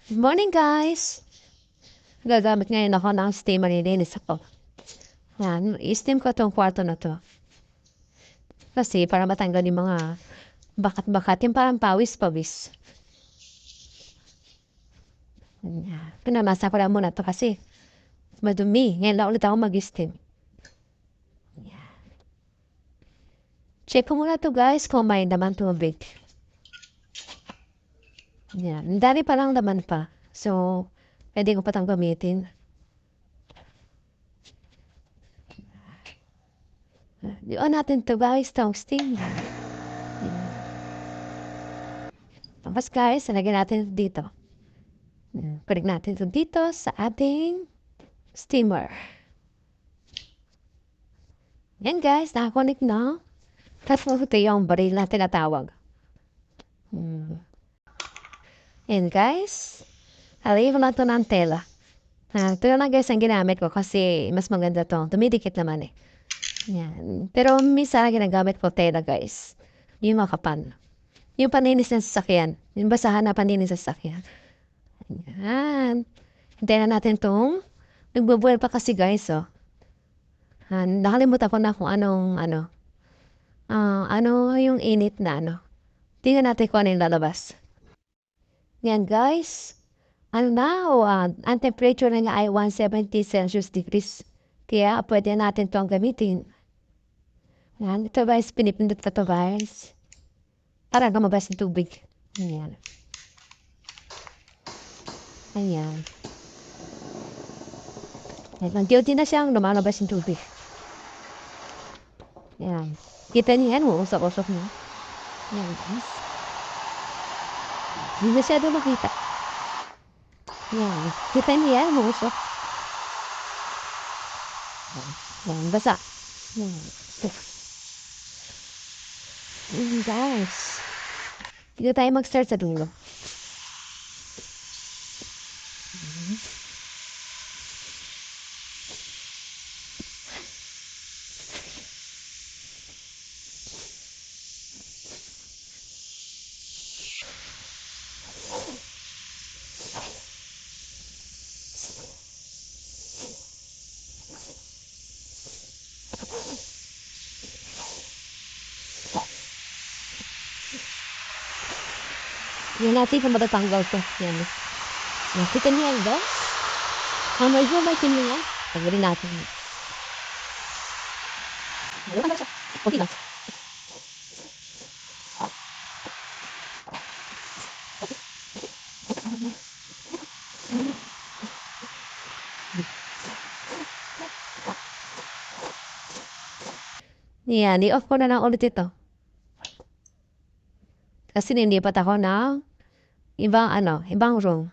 Good morning, guys! Gagamit ngayon ako ng steam, malilinis ako. Yan, i-steam ko tong kwarto na to. Kasi para matanggal yung mga bakat-bakat, yung parang pawis-pawis. Yan. Pinamasa ko lang muna to kasi madumi. Ngayon lang ulit ako mag-steam. Yan. Check ko muna to, guys, kung may laman tubig. Yan. Dali pa lang laman pa. So, pwede ko patang gamitin. Diyan natin to, guys, tong steam. Tapos, guys, nalagyan natin dito. Connect natin ito dito sa ating steamer. Yan, guys, nakakonect na. Tapos ito yung baril na tinatawag. Yan, guys. Halagyan ko na ito ng tela. Ito na, guys, ang ginamit ko kasi mas maganda to. Dumidikit naman eh. Yan. Pero minsan ginagamit ko tela, guys. Yung makapan. Yung paninis ng sasakyan. Yung basahan na paninis sa sasakyan. Yan. Hintayin na natin itong nagbubuel pa kasi, guys, oh. Nakalimutan ko na kung ano yung init na ano. Tingnan natin kung ano yung lalabas. Yan, guys. Ang temperature na niya ay 170 Celsius degrees. Kaya pwede natin itong gamitin. Yan, ito guys, pinipindot ka to, guys. Para lumabas ng tubig. Ayan. Ayan. Nag-duty na siyang lumalabas ng tubig. Ayan. Kita niyo yan, uusap-usap niya. Ayan, guys. Hindi masyado makita. Ayan. Kita niyo yan, uusap. Ayan, basa. Ayan. Ayan, guys. Dito tayo mag-start sa dulo. Yan natin kung matatanggal to. Yan. Nakita niyo yan, guys? Medyo may kinyo yan. Tanggalin natin. Okay na. Yan, i-off ko na lang ulit ito. Kasi nilipat ako ng ibang room.